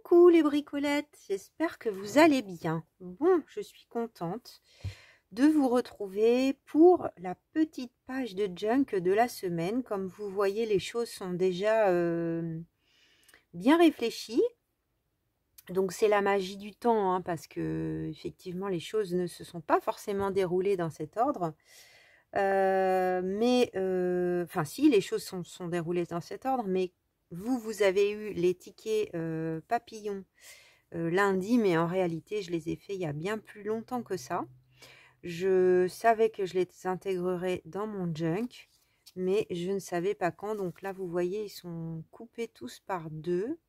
Coucou les bricolettes, j'espère que vous allez bien. Bon, je suis contente de vous retrouver pour la petite page de junk de la semaine. Comme vous voyez, les choses sont déjà bien réfléchies. Donc c'est la magie du temps, hein, parce que effectivement les choses ne se sont pas forcément déroulées dans cet ordre. Enfin si, les choses sont déroulées dans cet ordre, mais vous avez eu les tickets papillons lundi, mais en réalité je les ai faits il y a bien plus longtemps que ça. Je savais que je les intégrerais dans mon junk, mais je ne savais pas quand. Donc là vous voyez, ils sont coupés tous par deux.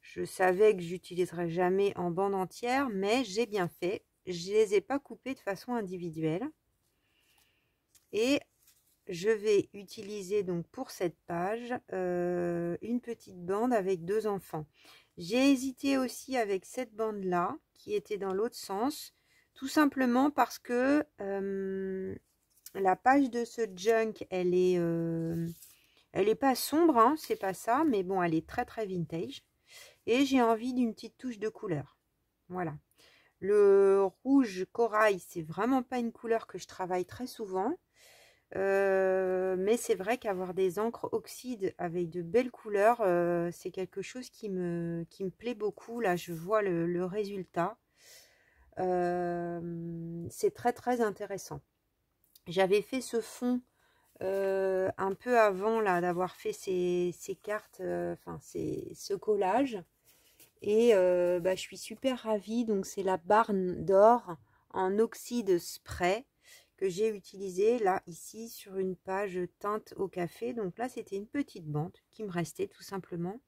Je savais que j'utiliserais jamais en bande entière, mais j'ai bien fait. Je les ai pas coupés de façon individuelle. Et je vais utiliser donc pour cette page une petite bande avec deux enfants. J'ai hésité aussi avec cette bande là qui était dans l'autre sens, tout simplement parce que la page de ce junk elle est pas sombre, hein, c'est pas ça, mais bon, elle est très très vintage et j'ai envie d'une petite touche de couleur. Voilà, le rouge corail, c'est vraiment pas une couleur que je travaille très souvent. Mais c'est vrai qu'avoir des encres oxyde avec de belles couleurs, c'est quelque chose qui me plaît beaucoup. Là, je vois le résultat. C'est très très intéressant. J'avais fait ce fond un peu avant là d'avoir fait ces cartes, enfin ce collage. Et je suis super ravie. Donc c'est la Barn d'or en oxyde spray que j'ai utilisé là ici sur une page teinte au café. Donc là c'était une petite bande qui me restait tout simplement,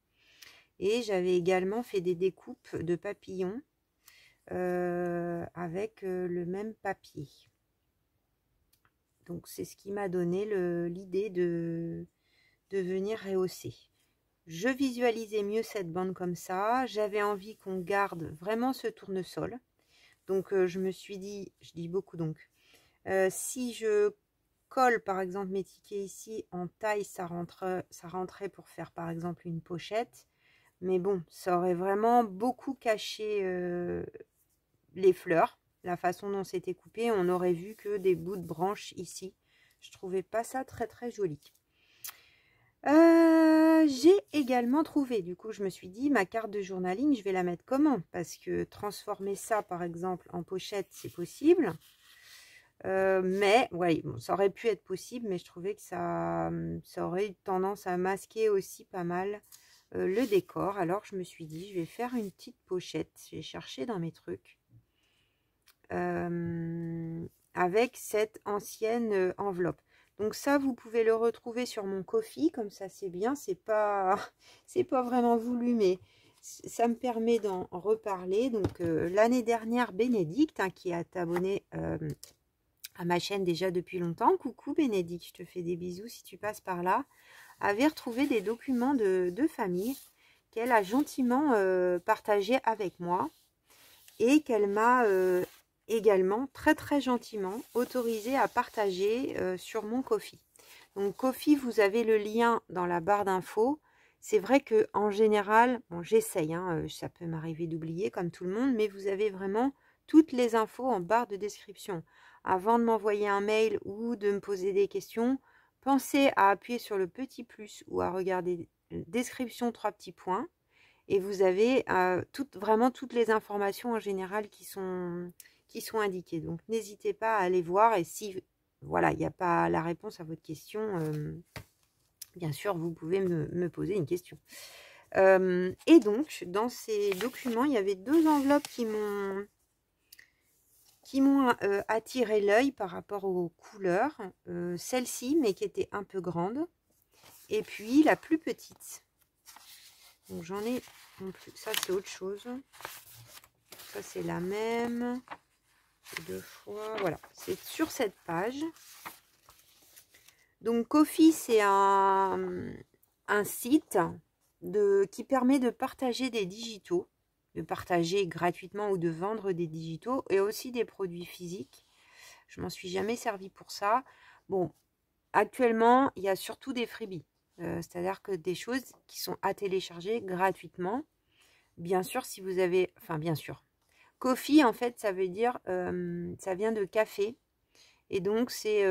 et j'avais également fait des découpes de papillons avec le même papier. Donc c'est ce qui m'a donné l'idée de venir rehausser. Je visualisais mieux cette bande comme ça. J'avais envie qu'on garde vraiment ce tournesol. Donc je me suis dit, je dis beaucoup donc, si je colle par exemple mes tickets ici en taille, ça rentrait pour faire par exemple une pochette. Mais bon, ça aurait vraiment beaucoup caché les fleurs. La façon dont c'était coupé, on aurait vu que des bouts de branches ici. Je trouvais pas ça très très joli. J'ai également trouvé, du coup je me suis dit, ma carte de journaling, je vais la mettre comment? Parce que transformer ça par exemple en pochette, c'est possible. Mais ouais, bon, ça aurait pu être possible, mais je trouvais que ça aurait eu tendance à masquer aussi pas mal le décor. Alors je me suis dit, je vais faire une petite pochette. J'ai cherché dans mes trucs avec cette ancienne enveloppe. Donc ça, vous pouvez le retrouver sur mon Ko-fi, comme ça c'est bien. C'est pas vraiment voulu, mais ça me permet d'en reparler. Donc l'année dernière, Bénédicte, hein, qui est abonné à ma chaîne déjà depuis longtemps, coucou Bénédicte, je te fais des bisous si tu passes par là, avait retrouvé des documents de famille qu'elle a gentiment partagé avec moi et qu'elle m'a également très très gentiment autorisé à partager sur mon Ko-fi. Donc Ko-fi, vous avez le lien dans la barre d'infos. C'est vrai que en général, bon, j'essaye, hein, ça peut m'arriver d'oublier comme tout le monde, mais vous avez vraiment toutes les infos en barre de description. Avant de m'envoyer un mail ou de me poser des questions, pensez à appuyer sur le petit plus ou à regarder description 3 petits points, et vous avez vraiment toutes les informations en général qui sont indiquées. Donc n'hésitez pas à aller voir, et si voilà, il n'y a pas la réponse à votre question, bien sûr vous pouvez me poser une question. Et donc dans ces documents, il y avait deux enveloppes qui m'ont attiré l'œil par rapport aux couleurs. Celle-ci, mais qui était un peu grande, et puis la plus petite. Donc j'en ai, ça c'est autre chose, ça c'est la même, deux fois, voilà, c'est sur cette page. Donc Ko-fi, c'est un site qui permet de partager des digitaux, de partager gratuitement ou de vendre des digitaux, et aussi des produits physiques. Je m'en suis jamais servi pour ça. Bon, actuellement il y a surtout des freebies, c'est-à-dire que des choses qui sont à télécharger gratuitement. bien sûr, si vous avez... Enfin, bien sûr. Coffee, en fait, ça veut dire... ça vient de café. Et donc, c'est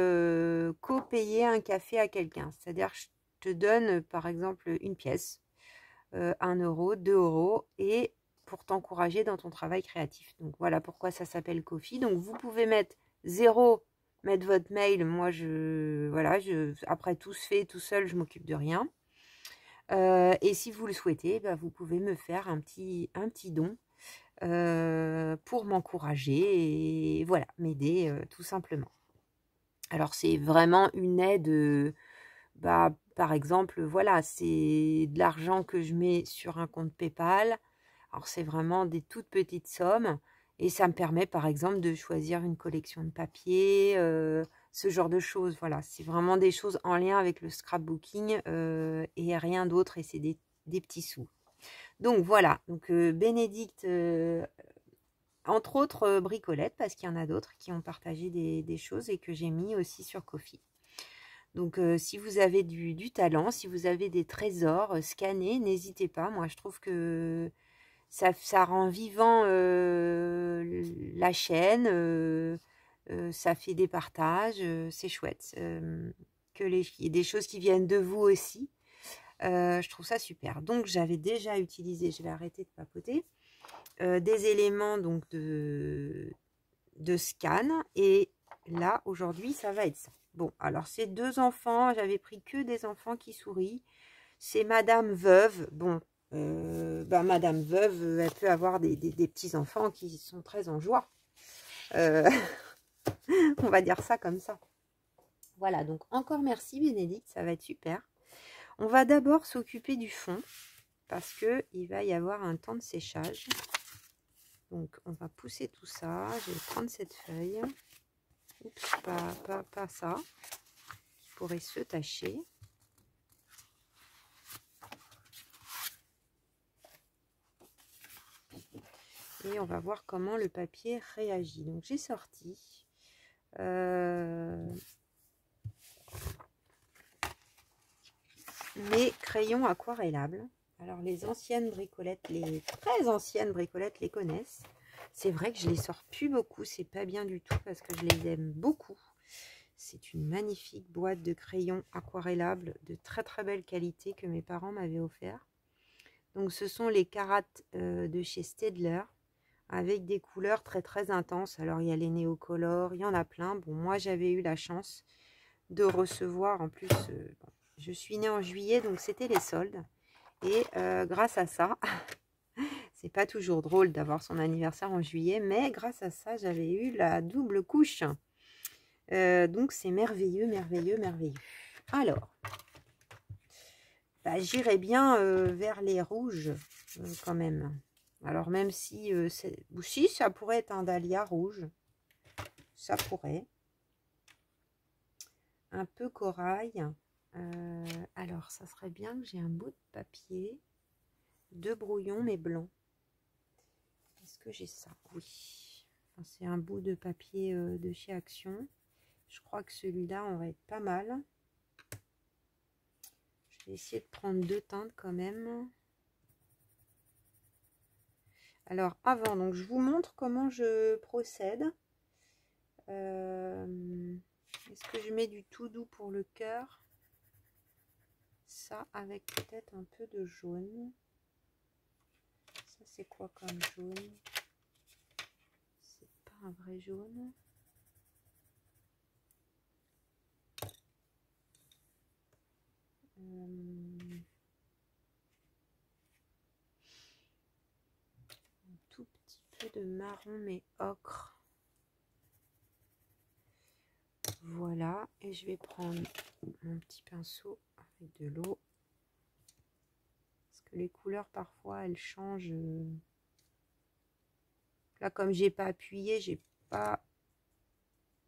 co-payer un café à quelqu'un. C'est-à-dire, je te donne, par exemple, une pièce, 1 euro, 2 euros, et pour t'encourager dans ton travail créatif. Donc, voilà pourquoi ça s'appelle Coffee. Donc, vous pouvez mettre 0, mettre votre mail. Moi, voilà, après tout se fait tout seul, je m'occupe de rien. Et si vous le souhaitez, bah, vous pouvez me faire un petit don pour m'encourager et voilà, m'aider tout simplement. Alors, c'est vraiment une aide, bah, par exemple, voilà, c'est de l'argent que je mets sur un compte PayPal. Alors, c'est vraiment des toutes petites sommes et ça me permet, par exemple, de choisir une collection de papier, ce genre de choses. Voilà, c'est vraiment des choses en lien avec le scrapbooking et rien d'autre et c'est des petits sous. Donc, voilà, donc Bénédicte... entre autres bricolettes, parce qu'il y en a d'autres qui ont partagé des choses et que j'ai mis aussi sur Ko-fi. Donc, si vous avez du talent, si vous avez des trésors scannés, n'hésitez pas. Moi, je trouve que ça rend vivant la chaîne, ça fait des partages, c'est chouette. Il y ait des choses qui viennent de vous aussi. Je trouve ça super. Donc, j'avais déjà utilisé, je vais arrêter de papoter, des éléments donc de scan. Et là, aujourd'hui, ça va être ça. Bon, alors, c'est 2 enfants. J'avais pris que des enfants qui sourient. C'est Madame Veuve. Bon, Madame Veuve, elle peut avoir des petits-enfants qui sont très en joie. On va dire ça comme ça. Voilà, donc encore merci Bénédicte, ça va être super. On va d'abord s'occuper du fond parce qu'il va y avoir un temps de séchage. Donc, on va pousser tout ça. Je vais prendre cette feuille. Oups, pas ça. Qui pourrait se tacher. Et on va voir comment le papier réagit. Donc, j'ai sorti mes crayons aquarellables. Alors, les anciennes bricolettes, les très anciennes bricolettes les connaissent. C'est vrai que je les sors plus beaucoup. C'est pas bien du tout parce que je les aime beaucoup. C'est une magnifique boîte de crayons aquarellables de très très belle qualité que mes parents m'avaient offert. Donc, ce sont les Karat de chez Staedtler avec des couleurs très très intenses. Alors, il y a les néocolores, il y en a plein. Bon, moi, j'avais eu la chance de recevoir en plus... bon, je suis née en juillet, donc c'était les soldes. Et grâce à ça, c'est pas toujours drôle d'avoir son anniversaire en juillet, mais grâce à ça, j'avais eu la double couche. Donc, c'est merveilleux, merveilleux, merveilleux. Alors, bah, j'irais bien vers les rouges quand même. Alors, même si, si ça pourrait être un dahlia rouge, ça pourrait. Un peu corail. Alors, ça serait bien que j'ai un bout de papier. 2 brouillons, mais blancs. Est-ce que j'ai ça? Oui. Enfin, c'est un bout de papier de chez Action. Je crois que celui-là, on va être pas mal. Je vais essayer de prendre 2 teintes quand même. Alors, avant, donc je vous montre comment je procède. Est-ce que je mets du tout doux pour le cœur? Ça, avec peut-être un peu de jaune. Ça, c'est quoi comme jaune? C'est pas un vrai jaune. Un tout petit peu de marron, mais ocre. Voilà, et je vais prendre mon petit pinceau avec de l'eau. Parce que les couleurs, parfois, elles changent. Là, comme j'ai pas appuyé, j'ai pas...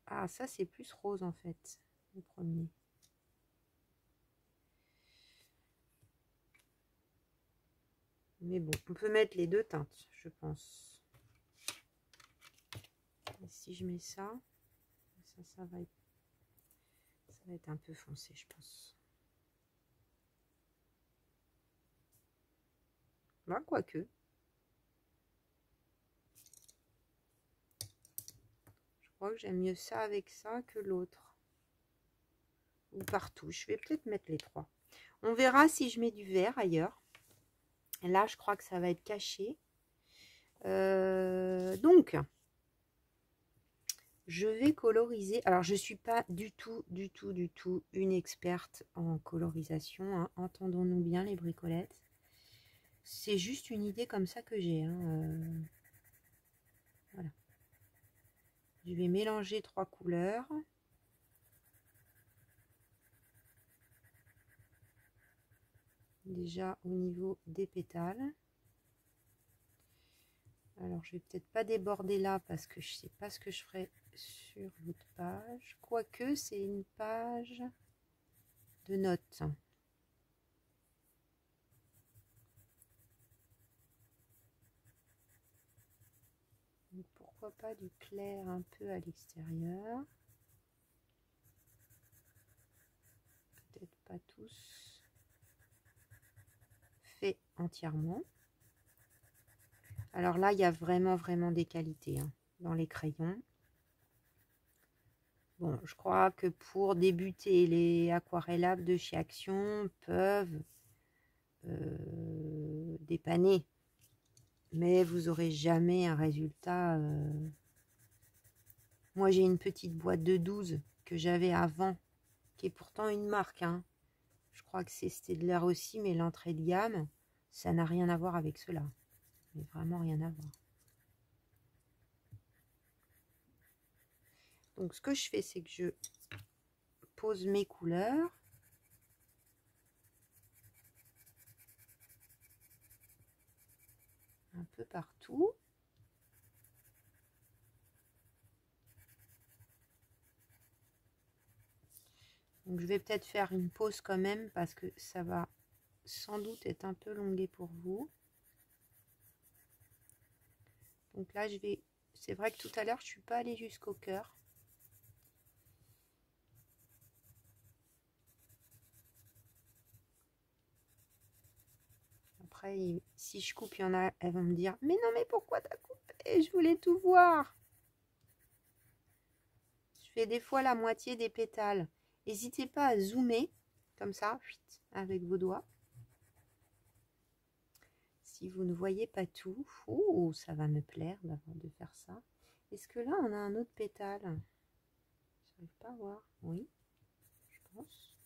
Ah, ça, c'est plus rose, en fait, le premier. Mais bon, on peut mettre les 2 teintes, je pense. Et si je mets ça, ça va être un peu foncé, je pense. Bah, quoique. crois que j'aime mieux ça avec ça que l'autre. Ou partout. Je vais peut-être mettre les trois. On verra si je mets du vert ailleurs. Là, je crois que ça va être caché. Donc, je vais coloriser. Alors, je ne suis pas du tout une experte en colorisation. Hein. Entendons-nous bien, les bricolettes. C'est juste une idée comme ça que j'ai. Hein. Voilà. Je vais mélanger trois couleurs. Déjà au niveau des pétales. Alors, je vais peut-être pas déborder là parce que je sais pas ce que je ferai sur l'autre page. Quoique, c'est une page de notes. Donc, pourquoi pas du clair un peu à l'extérieur. Peut-être pas tous fait entièrement. Alors là, il y a vraiment des qualités hein, dans les crayons. Bon, je crois que pour débuter, les aquarellables de chez Action peuvent dépanner. Mais vous n'aurez jamais un résultat. Moi, j'ai une petite boîte de 12 que j'avais avant, qui est pourtant une marque. Hein. Je crois que c'est Staedtler aussi, mais l'entrée de gamme, ça n'a rien à voir avec cela. Mais vraiment rien à voir. Donc, ce que je fais, c'est que je pose mes couleurs. Un peu partout. Donc, je vais peut-être faire une pause quand même parce que ça va sans doute être un peu longué pour vous. Donc là, je vais... C'est vrai que tout à l'heure, je ne suis pas allée jusqu'au cœur. Après, si je coupe, il y en a, elles vont me dire « Mais non, mais pourquoi t'as coupé? Je voulais tout voir !» Je fais des fois la moitié des pétales. N'hésitez pas à zoomer, comme ça, avec vos doigts. Si vous ne voyez pas tout, oh, ça va me plaire de faire ça. Est-ce que là, on a un autre pétale? Je n'arrive pas à voir. Oui, je pense.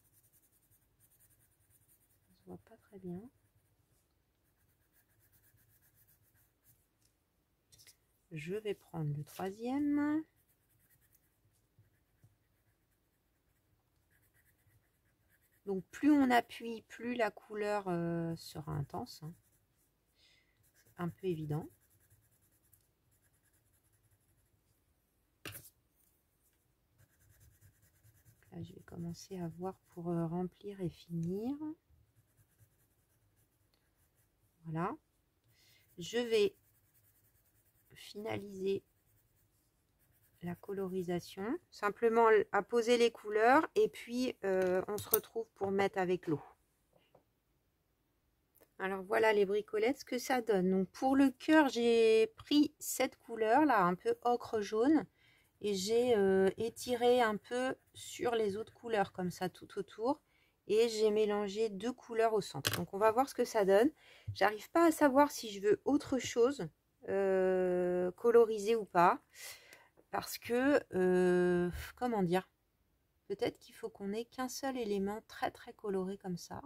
Ça se voit pas très bien. Je vais prendre le troisième. Donc plus on appuie, plus la couleur sera intense. Hein. C'est un peu évident. Là, je vais commencer à voir pour remplir et finir. Voilà. Je vais finaliser la colorisation. Simplement à poser les couleurs et puis on se retrouve pour mettre avec l'eau. Alors voilà les bricolettes, ce que ça donne. Donc pour le cœur, j'ai pris cette couleur là, un peu ocre jaune. Et j'ai étiré un peu sur les autres couleurs comme ça tout autour et j'ai mélangé deux couleurs au centre. Donc on va voir ce que ça donne. J'arrive pas à savoir si je veux autre chose coloriser ou pas parce que comment dire, peut-être qu'il faut qu'on ait qu'un seul élément très coloré comme ça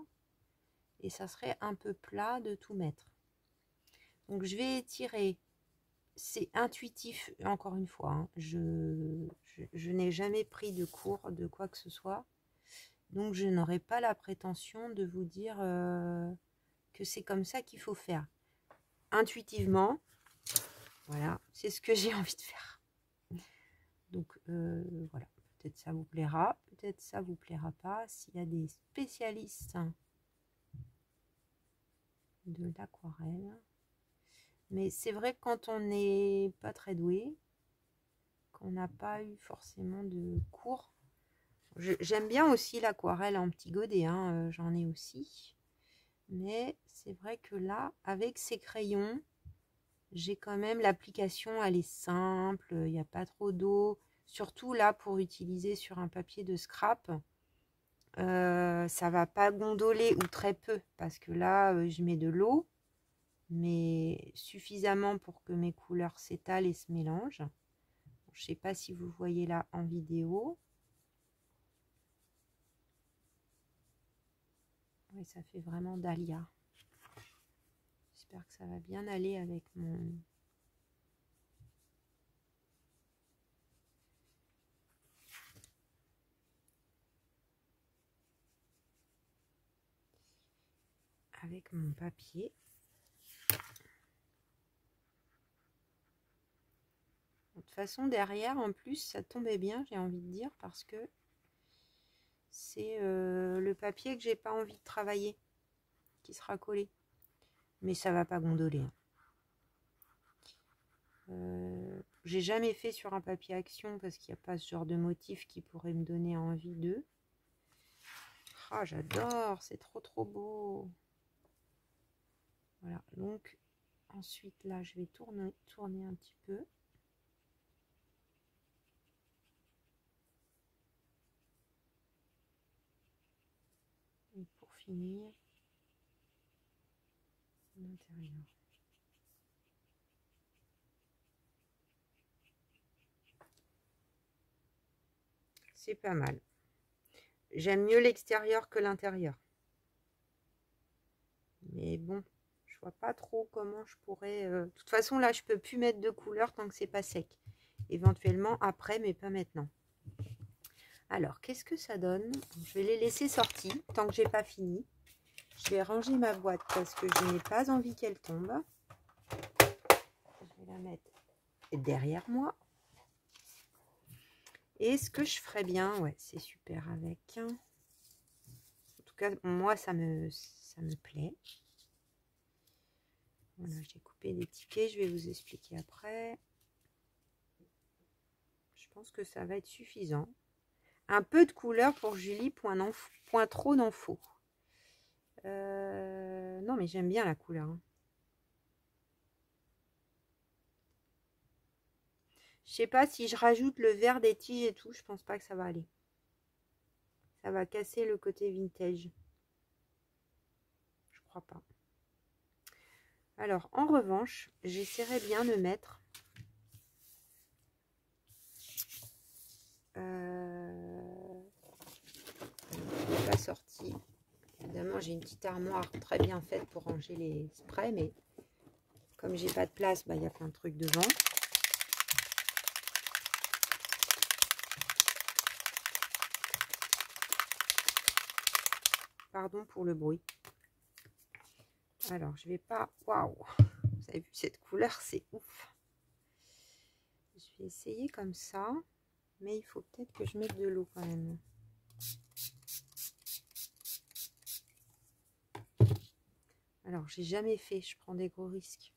et ça serait un peu plat de tout mettre. Donc je vais étirer. C'est intuitif, encore une fois. Hein. Je n'ai jamais pris de cours de quoi que ce soit. Donc, je n'aurai pas la prétention de vous dire que c'est comme ça qu'il faut faire. Intuitivement, voilà, c'est ce que j'ai envie de faire. Donc, voilà. Peut-être ça vous plaira, peut-être ça vous plaira pas. S'il y a des spécialistes de l'aquarelle... Mais c'est vrai que quand on n'est pas très doué, qu'on n'a pas eu forcément de cours, j'aime bien aussi l'aquarelle en petit godet, hein, j'en ai aussi. Mais c'est vrai que là, avec ces crayons, j'ai quand même l'application, elle est simple, il n'y a pas trop d'eau. Surtout là, pour utiliser sur un papier de scrap, ça va pas gondoler ou très peu. Parce que là, je mets de l'eau, mais suffisamment pour que mes couleurs s'étalent et se mélangent. Je sais pas si vous voyez là en vidéo. Oui, ça fait vraiment dahlia. J'espère que ça va bien aller avec mon... avec mon papier. De toute façon, derrière, en plus, ça tombait bien, j'ai envie de dire, parce que c'est le papier que j'ai pas envie de travailler, qui sera collé. Mais ça va pas gondoler. J'ai jamais fait sur un papier action, parce qu'il n'y a pas ce genre de motif qui pourrait me donner envie de... Ah, j'adore, c'est trop beau. Voilà, donc ensuite, là, je vais tourner un petit peu. Et pour finir, l'intérieur. C'est pas mal. J'aime mieux l'extérieur que l'intérieur. Mais bon, je vois pas trop comment je pourrais... De toute façon, là, je peux plus mettre de couleur tant que c'est pas sec. Éventuellement après, mais pas maintenant. Alors, qu'est-ce que ça donne? Je vais les laisser sortis tant que j'ai pas fini. Je vais ranger ma boîte parce que je n'ai pas envie qu'elle tombe. Je vais la mettre derrière moi. Et ce que je ferais bien, ouais, c'est super avec. En tout cas, moi, ça me plaît. Voilà, j'ai coupé des tickets, je vais vous expliquer après. Je pense que ça va être suffisant. Un peu de couleur pour Julie, point trop n'en faut. Non, mais j'aime bien la couleur. Hein. Je sais pas si je rajoute le vert des tiges et tout, je pense pas que ça va aller. Ça va casser le côté vintage. Je crois pas. Alors, en revanche, j'essaierai bien de mettre pas sorti. Évidemment, j'ai une petite armoire très bien faite pour ranger les sprays, mais comme j'ai pas de place, bah, y a plein de trucs devant. Pardon pour le bruit. Alors, je vais pas... Waouh! Vous avez vu cette couleur, c'est ouf. Je vais essayer comme ça, mais il faut peut-être que je mette de l'eau quand même. Alors, j'ai jamais fait, je prends des gros risques.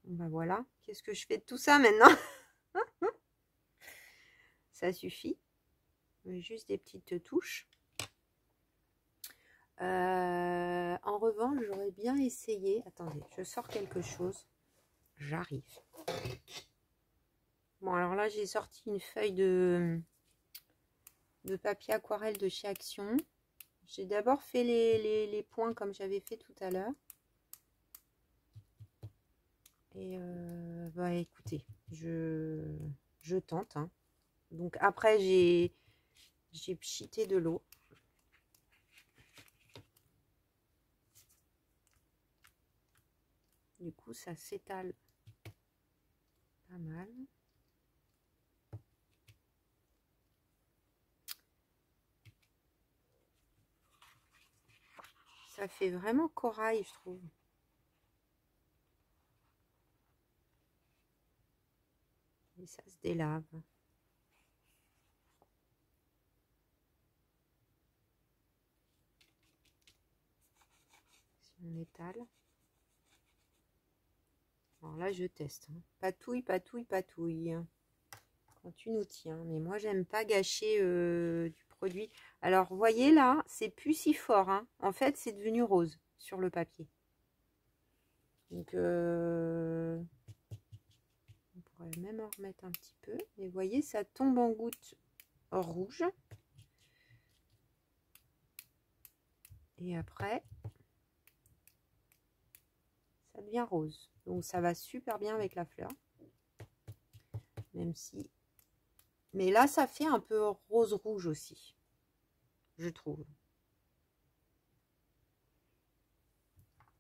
Ben voilà, qu'est-ce que je fais de tout ça maintenant? Ça suffit. Juste des petites touches. En revanche, j'aurais bien essayé. Attendez, je sors quelque chose. J'arrive. Bon, alors là, j'ai sorti une feuille de papier aquarelle de chez Action. J'ai d'abord fait les points comme j'avais fait tout à l'heure. Et bah écoutez, je tente. Hein. Donc après, j'ai pchité de l'eau. Du coup, ça s'étale pas mal. Ça fait vraiment corail, je trouve. Et ça se délave. Si on étale. Alors là, je teste. Hein. Patouille, patouille, patouille. Quand tu nous tiens. Mais moi, j'aime pas gâcher du produit. Alors, vous voyez là, c'est plus si fort, hein. En fait, c'est devenu rose sur le papier. Donc, on pourrait même en remettre un petit peu. Et vous voyez, ça tombe en gouttes rouges. Et après, ça devient rose. Donc, ça va super bien avec la fleur. Même si... Mais là, ça fait un peu rose-rouge aussi, je trouve.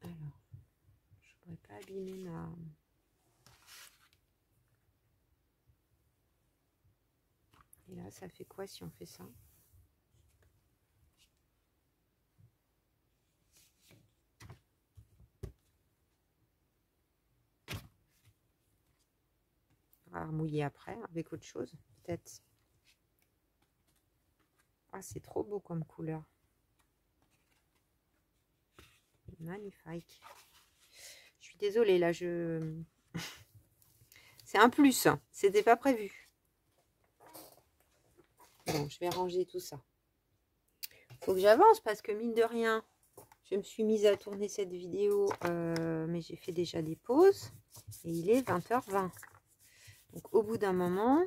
Alors, je ne voudrais pas abîmer ma... Et là, ça fait quoi si on fait ça? On va remouiller après avec autre chose, peut-être. Ah, c'est trop beau comme couleur. Magnifique. Je suis désolée, là, c'est un plus, c'était pas prévu. Bon, je vais ranger tout ça. Faut que j'avance parce que mine de rien, je me suis mise à tourner cette vidéo, mais j'ai fait déjà des pauses. Et il est 20h20. Donc au bout d'un moment,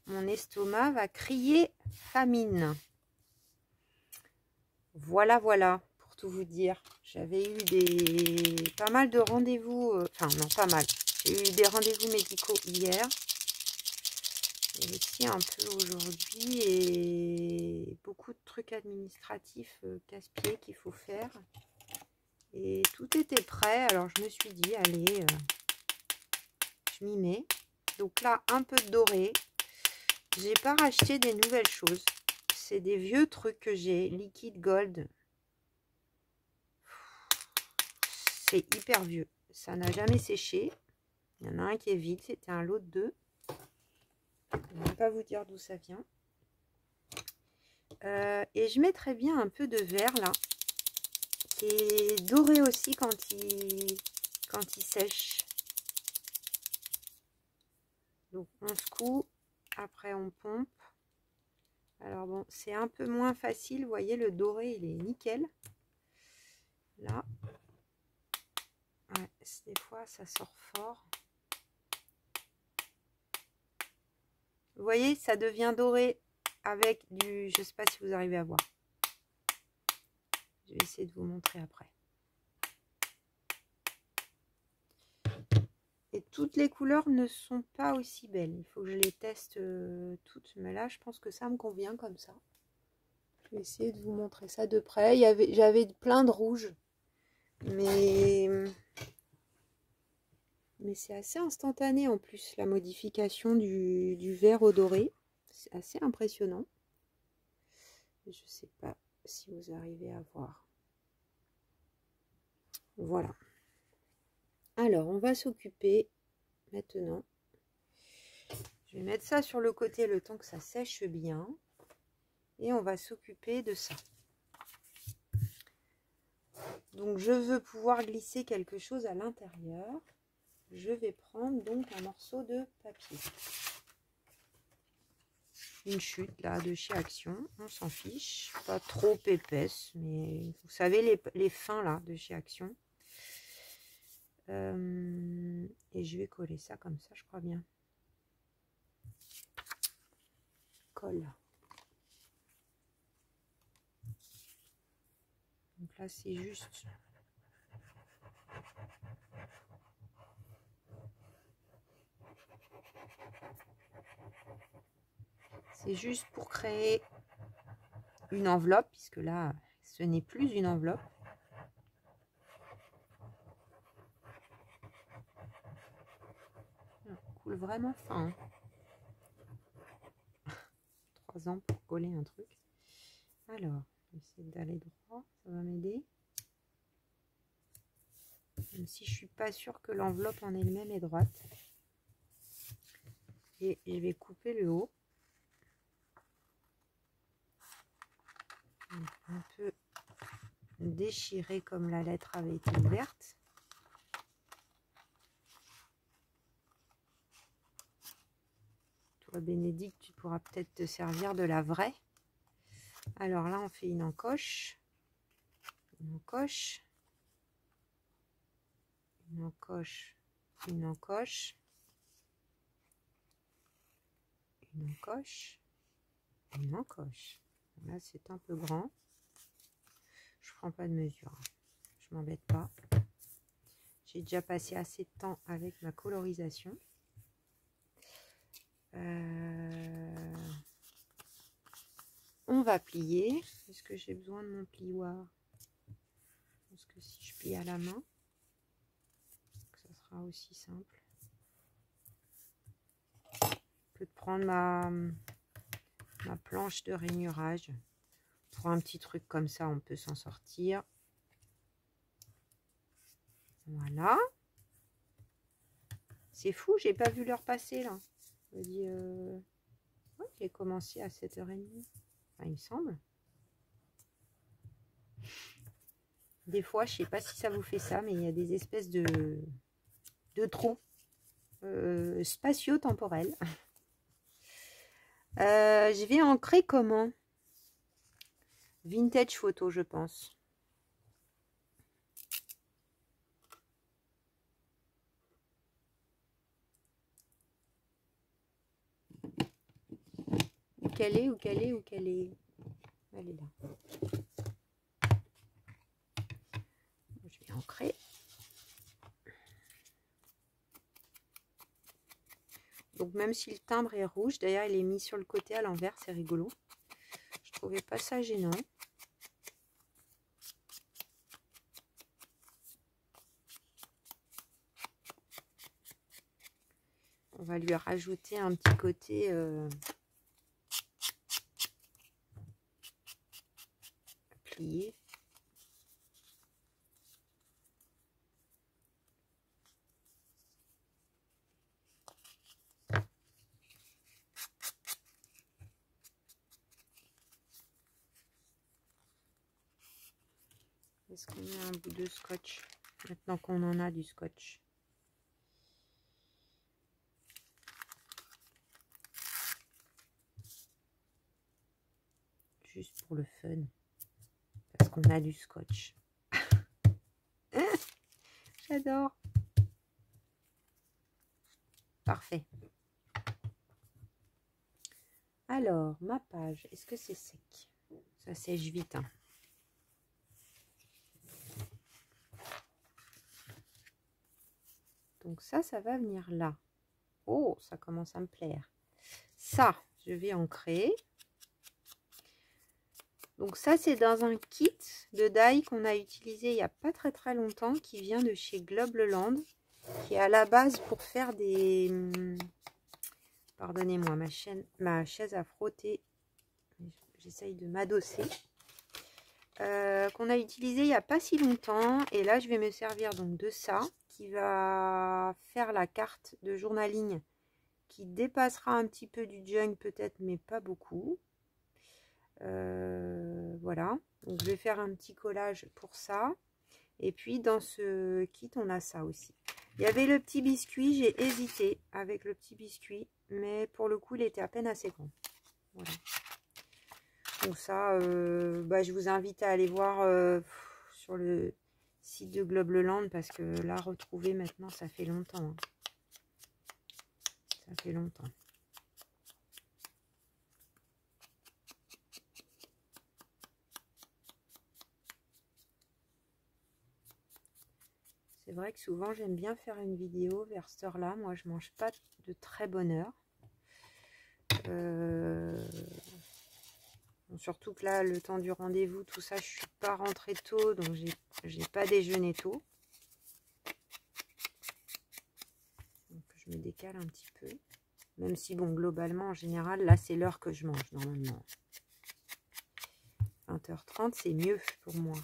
mon estomac va crier famine. Voilà, voilà, pour tout vous dire. J'avais eu pas mal de rendez-vous, enfin non, pas mal. J'ai eu des rendez-vous médicaux hier. Et aussi un peu aujourd'hui. Et beaucoup de trucs administratifs casse-pieds qu'il faut faire. Et tout était prêt. Alors je me suis dit, allez, je m'y mets. Donc là, un peu de doré. J'ai pas racheté des nouvelles choses. C'est des vieux trucs que j'ai. Liquid Gold. C'est hyper vieux. Ça n'a jamais séché. Il y en a un qui est vide. C'était un lot de 2. Je ne vais pas vous dire d'où ça vient. Et je mettrais bien un peu de vert là. Qui est doré aussi quand il sèche. Donc on secoue. Après on pompe. Alors bon, c'est un peu moins facile. Vous voyez, le doré, il est nickel. Là. Ouais, des fois, ça sort fort. Vous voyez, ça devient doré avec du... Je ne sais pas si vous arrivez à voir. Je vais essayer de vous montrer après. Et toutes les couleurs ne sont pas aussi belles. Il faut que je les teste toutes. Mais là, je pense que ça me convient comme ça. Je vais essayer de vous montrer ça de près. J'avais plein de rouge. Mais c'est assez instantané en plus, la modification du vert au doré. C'est assez impressionnant. Je ne sais pas si vous arrivez à voir. Voilà. Alors, on va s'occuper maintenant. Je vais mettre ça sur le côté le temps que ça sèche bien. Et on va s'occuper de ça. Donc, je veux pouvoir glisser quelque chose à l'intérieur. Je vais prendre donc un morceau de papier. Une chute là de chez Action. On s'en fiche. Pas trop épaisse. Mais vous savez, les fins là de chez Action. Et je vais coller ça comme ça, je crois bien. Colle. Donc là, c'est juste... C'est juste pour créer une enveloppe, puisque là, ce n'est plus une enveloppe. On coule vraiment fin. Hein. 3 ans pour coller un truc. Alors, je vais essayer d'aller droit, ça va m'aider. Même si je suis pas sûre que l'enveloppe en elle-même est droite. Et je vais couper le haut. Un peu déchiré comme la lettre avait été ouverte. Toi, Bénédicte, tu pourras peut-être te servir de la vraie. Alors là, on fait une encoche. Une encoche. Une encoche. Une encoche. Une encoche. Une encoche. Là, c'est un peu grand. Je prends pas de mesure. Je m'embête pas. J'ai déjà passé assez de temps avec ma colorisation. On va plier. Est-ce que j'ai besoin de mon plioir? Je pense que si je plie à la main, ça sera aussi simple. Je peux prendre ma planche de rainurage. Pour un petit truc comme ça, on peut s'en sortir. Voilà. C'est fou, j'ai pas vu l'heure passer là. Je me dis, ouais, j'ai commencé à 7h30. Enfin, il me semble. Des fois, je sais pas si ça vous fait ça, mais il y a des espèces de trous spatio-temporels. Je vais ancrer comment? Vintage photo, je pense. Où qu'elle est? Elle est là. Je vais ancrer. Donc même si le timbre est rouge, d'ailleurs il est mis sur le côté à l'envers, c'est rigolo. Je trouvais pas ça gênant. On va lui rajouter un petit côté plié. Est-ce qu'on met un bout de scotch maintenant qu'on en a du scotch? Juste pour le fun. Parce qu'on a du scotch. J'adore. Parfait. Alors, ma page, est-ce que c'est sec? Ça sèche vite. Hein. Donc ça va venir là. Oh, ça commence à me plaire. Ça, je vais ancrer. Donc ça, c'est dans un kit de die qu'on a utilisé il n'y a pas très longtemps, qui vient de chez Globleland, qui est à la base pour faire des... Pardonnez-moi, ma chaise à frotter. J'essaye de m'adosser. Qu'on a utilisé il n'y a pas si longtemps. Et là, je vais me servir donc de ça, qui va faire la carte de journaling, qui dépassera un petit peu du junk peut-être, mais pas beaucoup. Voilà, donc je vais faire un petit collage pour ça. Et puis dans ce kit on a ça aussi. Il y avait le petit biscuit, j'ai hésité avec le petit biscuit, mais pour le coup il était à peine assez grand. Voilà. Donc ça, je vous invite à aller voir sur le site de Globleland, parce que là retrouver maintenant ça fait longtemps. Hein. Ça fait longtemps. C'est vrai que souvent j'aime bien faire une vidéo vers cette heure-là. Moi je mange pas de très bonne heure. Bon, surtout que là le temps du rendez-vous, tout ça, je suis pas rentrée tôt, donc j'ai pas déjeuné tôt. Donc je me décale un petit peu. Même si bon, globalement en général là c'est l'heure que je mange normalement. 20h30 c'est mieux pour moi.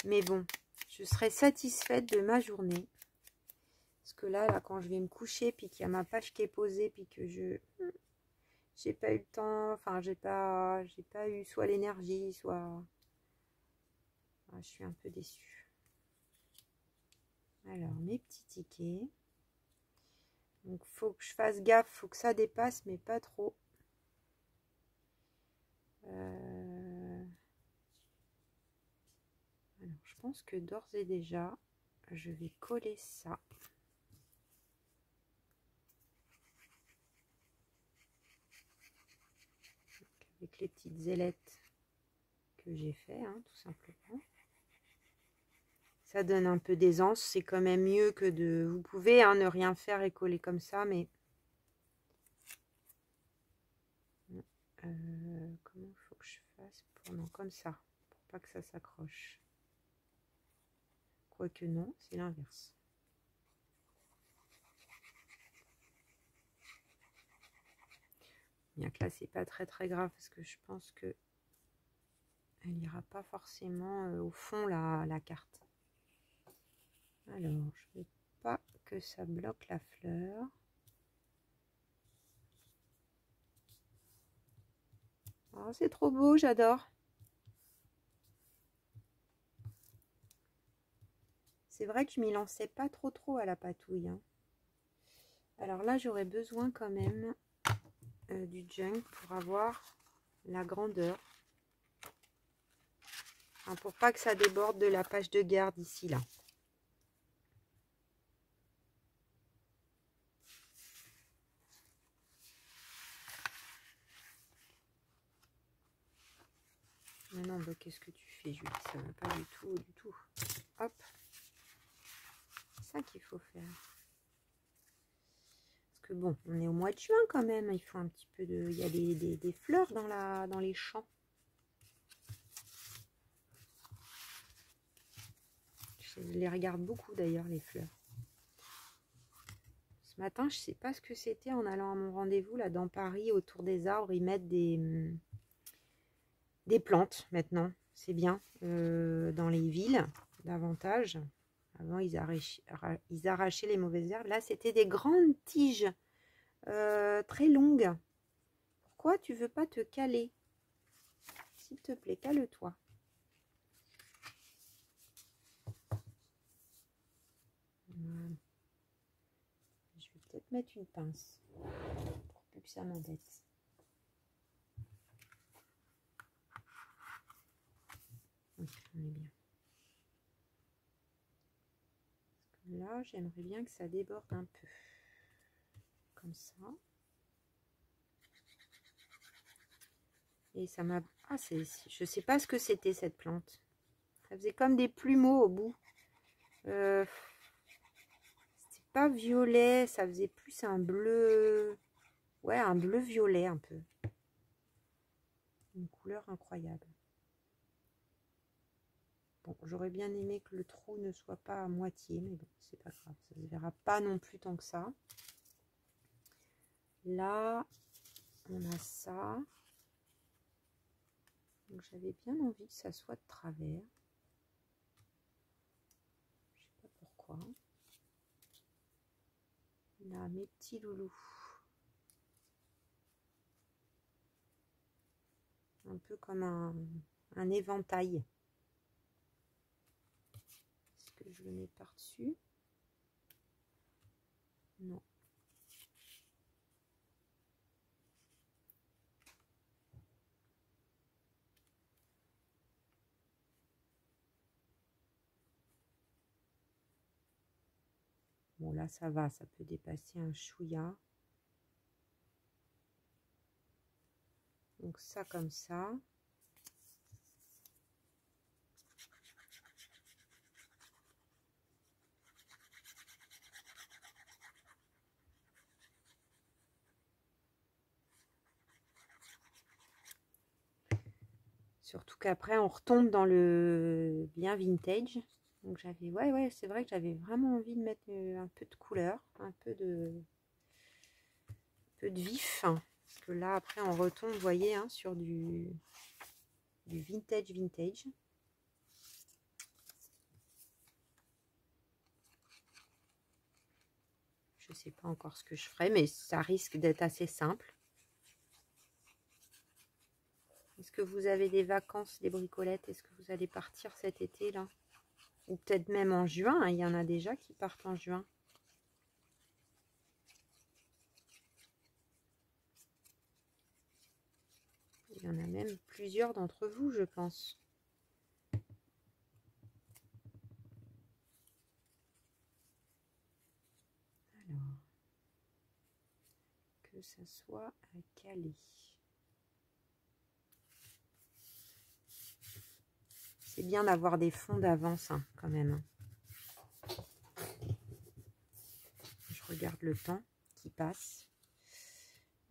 Mais bon, je serai satisfaite de ma journée. Parce que là, quand je vais me coucher, puis qu'il y a ma page qui est posée, puis que j'ai pas eu le temps, enfin j'ai pas eu soit l'énergie, soit... Ah, je suis un peu déçue. Alors, mes petits tickets. Donc faut que je fasse gaffe, faut que ça dépasse, mais pas trop. Alors, je pense que d'ores et déjà, je vais coller ça. Donc, avec les petites ailettes que j'ai fait, hein, tout simplement. Ça donne un peu d'aisance, c'est quand même mieux que de... Vous pouvez hein, ne rien faire et coller comme ça, mais... comment il faut que je fasse pour... Non, comme ça, pour pas que ça s'accroche. Quoique non, c'est l'inverse. Bien que là, c'est pas très grave parce que je pense que elle ira pas forcément au fond la carte. Alors, je veux pas que ça bloque la fleur. Oh, c'est trop beau, j'adore. C'est vrai que je m'y lançais pas trop à la patouille. Hein. Alors là, j'aurais besoin quand même du junk pour avoir la grandeur. Hein, pour pas que ça déborde de la page de garde ici, là. Mais non, bah, qu'est-ce que tu fais, Julie? Ça va pas du tout. Hop. C'est ça qu'il faut faire. Parce que bon, on est au mois de juin quand même. Il faut un petit peu de... Il y a des fleurs dans les champs. Je les regarde beaucoup d'ailleurs, les fleurs. Ce matin, je sais pas ce que c'était en allant à mon rendez-vous là dans Paris, autour des arbres. Ils mettent des plantes maintenant. C'est bien. Dans les villes, davantage. Avant, ils arrachaient les mauvaises herbes. Là, c'était des grandes tiges très longues. Pourquoi tu veux pas te caler? S'il te plaît, cale-toi. Voilà. Je vais peut-être mettre une pince pour plus que ça m'embête. Oui, on est bien. Là, j'aimerais bien que ça déborde un peu. Comme ça. Et ça m'a... Ah, je sais pas ce que c'était cette plante. Ça faisait comme des plumeaux au bout. C'était pas violet, ça faisait plus un bleu... Ouais, un bleu violet un peu. Une couleur incroyable. Bon, j'aurais bien aimé que le trou ne soit pas à moitié, mais bon, c'est pas grave. Ça ne se verra pas non plus tant que ça. Là, on a ça. Donc j'avais bien envie que ça soit de travers. Je sais pas pourquoi. Là, mes petits loulous. Un peu comme un éventail. Est-ce que je le mets par-dessus? Non. Bon, là, ça va, ça peut dépasser un chouïa. Donc ça, comme ça. Surtout qu'après, on retombe dans le bien vintage. Donc j'avais, ouais, c'est vrai que j'avais vraiment envie de mettre un peu de couleur, un peu de vif. Parce que là, après, on retombe, vous voyez, hein, sur du vintage. Je sais pas encore ce que je ferai, mais ça risque d'être assez simple. Est-ce que vous avez des vacances, des bricolettes? Est-ce que vous allez partir cet été là? Ou peut-être même en juin, hein, il y en a déjà qui partent en juin. Il y en a même plusieurs d'entre vous, je pense. Alors, que ça soit à caler. C'est bien d'avoir des fonds d'avance, hein, quand même. Je regarde le temps qui passe.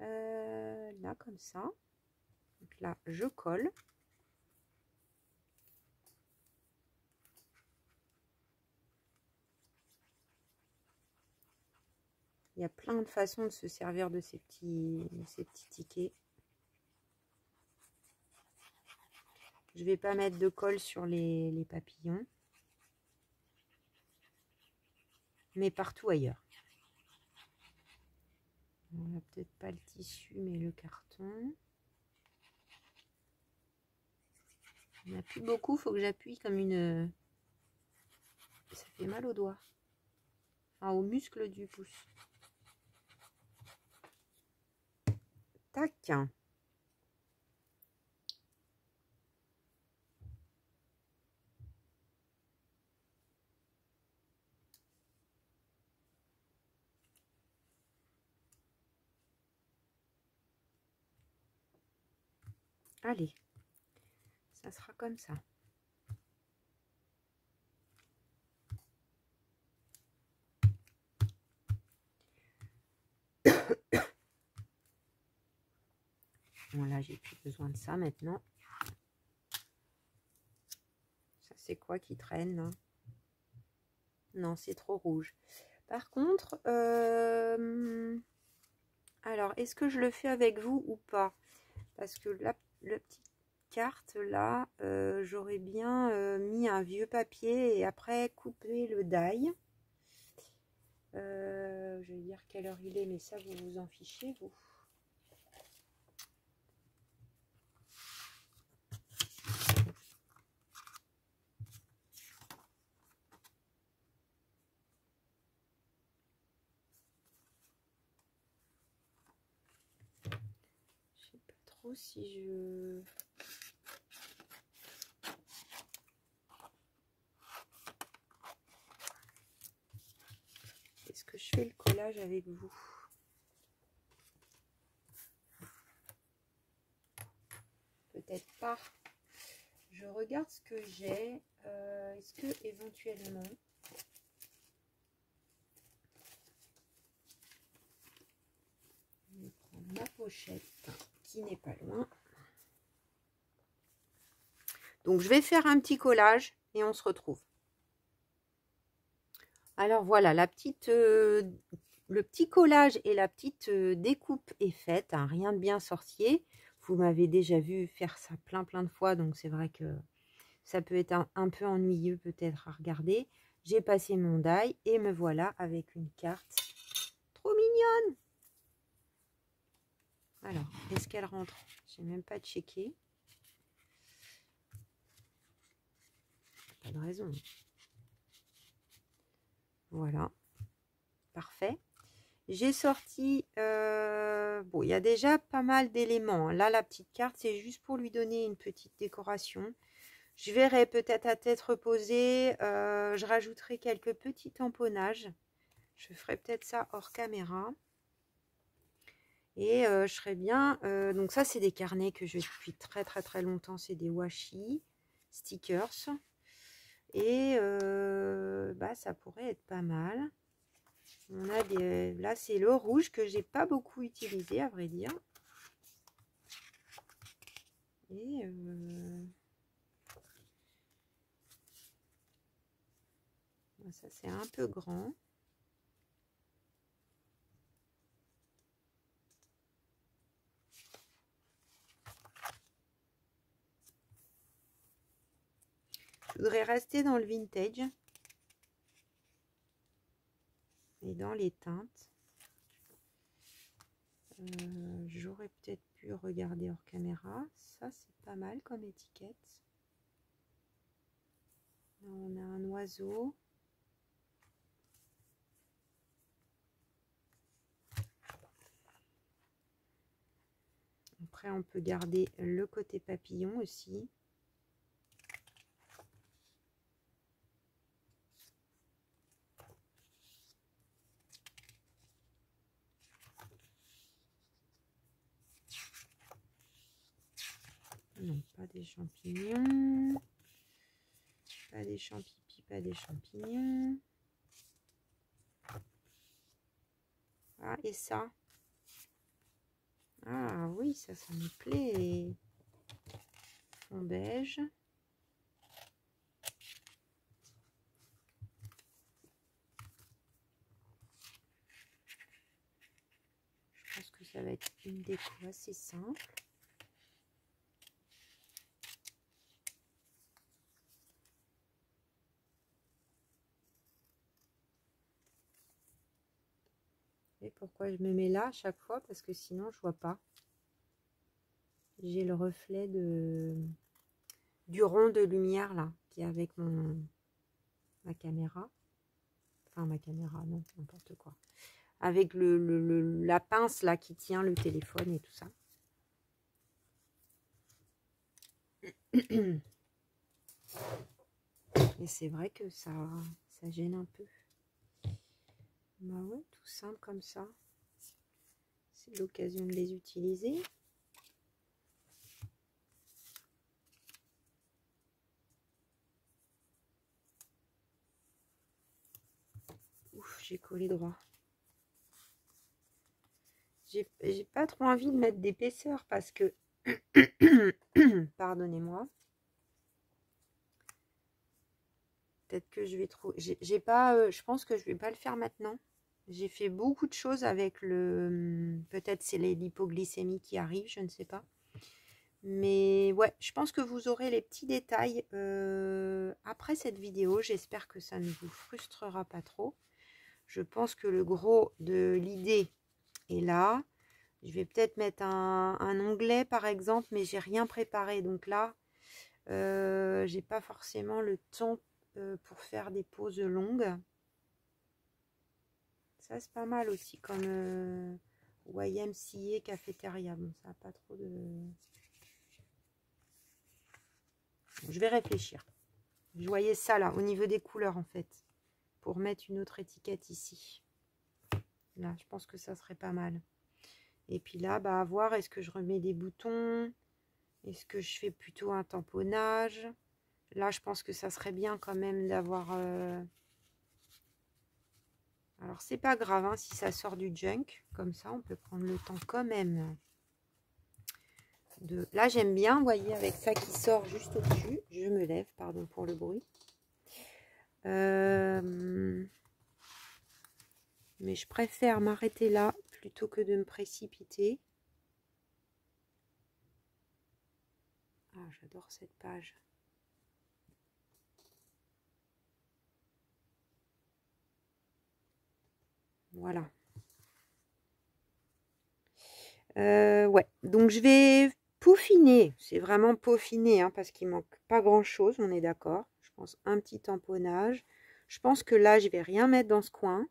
Là, comme ça. Donc là, je colle. Il y a plein de façons de se servir de ces petits tickets. Je ne vais pas mettre de colle sur les papillons. Mais partout ailleurs. On n'a peut-être pas le tissu, mais le carton. Il n'y en a plus beaucoup, il faut que j'appuie comme une... Ça fait mal aux doigts. Enfin, aux muscles du pouce. Tac. Allez, ça sera comme ça. Voilà, j'ai plus besoin de ça maintenant. Ça, c'est quoi qui traîne là? Non, c'est trop rouge. Par contre, alors, est-ce que je le fais avec vous ou pas? Parce que la petite carte là, j'aurais bien mis un vieux papier et après coupé le die. Je vais dire quelle heure il est, mais ça, vous vous en fichez, vous. Je sais pas trop si je... Est-ce que je fais le collage avec vous? Peut-être pas. Je regarde ce que j'ai. Est-ce que éventuellement... Je vais prendre ma pochette qui n'est pas loin. Donc, je vais faire un petit collage et on se retrouve. Alors, voilà, le petit collage et la petite découpe est faite. Hein, rien de bien sorcier. Vous m'avez déjà vu faire ça plein de fois. Donc, c'est vrai que ça peut être un peu ennuyeux peut-être à regarder. J'ai passé mon die et me voilà avec une carte trop mignonne. Alors, est-ce qu'elle rentre? J'ai même pas checké. Pas de raison. Voilà. Parfait. J'ai sorti... bon, il y a déjà pas mal d'éléments. Là, la petite carte, c'est juste pour lui donner une petite décoration. Je verrai peut-être à tête reposée. Je rajouterai quelques petits tamponnages. Je ferai peut-être ça hors caméra. Et je serais bien... donc ça, c'est des carnets que je depuis très longtemps. C'est des washi stickers. Et bah, ça pourrait être pas mal. On a des... Là, c'est le rouge que j'ai pas beaucoup utilisé, à vrai dire. Et ça, c'est un peu grand. Je voudrais rester dans le vintage et dans les teintes. J'aurais peut-être pu regarder hors caméra. Ça, c'est pas mal comme étiquette. Là, on a un oiseau. Après, on peut garder le côté papillon aussi. Non, pas des champignons. Pas des champipis, pas des champignons. Ah, et ça? Ah oui, ça me plaît. Fond beige. Je pense que ça va être une déco assez simple. Et pourquoi je me mets là à chaque fois? Parce que sinon je vois pas. J'ai le reflet du rond de lumière là qui est avec ma caméra. Enfin ma caméra, non, n'importe quoi. Avec la pince là qui tient le téléphone et tout ça. Et c'est vrai que ça gêne un peu. Bah ouais, tout simple comme ça. C'est l'occasion de les utiliser. Ouf, j'ai collé droit. J'ai pas trop envie de mettre d'épaisseur parce que pardonnez-moi. Peut-être que je vais trop. J'ai pas. Je pense que je vais pas le faire maintenant. J'ai fait beaucoup de choses avec le. Peut-être c'est l'hypoglycémie qui arrive, je ne sais pas. Mais ouais, je pense que vous aurez les petits détails après cette vidéo. J'espère que ça ne vous frustrera pas trop. Je pense que le gros de l'idée est là. Je vais peut-être mettre un onglet par exemple, mais j'ai rien préparé. Donc là, j'ai pas forcément le temps pour faire des pauses longues. Ça c'est pas mal aussi comme YMCA cafétéria. Bon, ça n'a pas trop de... Je vais réfléchir. Je voyais ça là, au niveau des couleurs en fait. Pour mettre une autre étiquette ici. Là, je pense que ça serait pas mal. Et puis là, bah, à voir, est-ce que je remets des boutons? Est-ce que je fais plutôt un tamponnage? Là, je pense que ça serait bien quand même d'avoir... Alors, c'est pas grave hein, si ça sort du junk. Comme ça, on peut prendre le temps quand même. Là, j'aime bien, vous voyez, avec ça qui sort juste au-dessus. Je me lève, pardon pour le bruit. Mais je préfère m'arrêter là plutôt que de me précipiter. Ah, j'adore cette page. Voilà. Ouais, donc je vais peaufiner. C'est vraiment peaufiner, hein, parce qu'il manque pas grand-chose, on est d'accord. Je pense un petit tamponnage. Je pense que là, je vais rien mettre dans ce coin.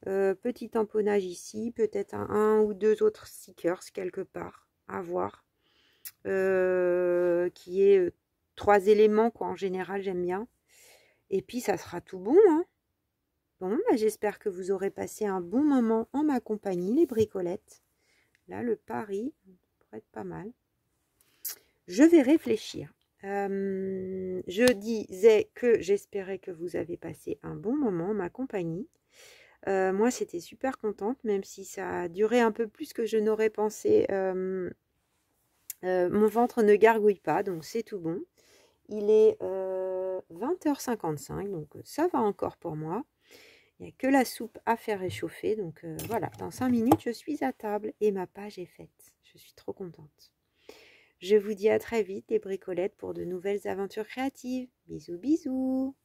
Petit tamponnage ici, peut-être un ou deux autres stickers quelque part, à voir. Qui est 3 éléments, quoi, en général, j'aime bien. Et puis, ça sera tout bon, hein. Bon, bah, j'espère que vous aurez passé un bon moment en ma compagnie, les bricolettes. Là, le pari pourrait être pas mal. Je vais réfléchir. Je disais que j'espérais que vous avez passé un bon moment en ma compagnie. Moi, c'était super contente, même si ça a duré un peu plus que je n'aurais pensé. Mon ventre ne gargouille pas, donc c'est tout bon. Il est 20h55, donc ça va encore pour moi. Il n'y a que la soupe à faire réchauffer. Donc voilà, dans 5 minutes, je suis à table et ma page est faite. Je suis trop contente. Je vous dis à très vite les bricolettes pour de nouvelles aventures créatives. Bisous, bisous.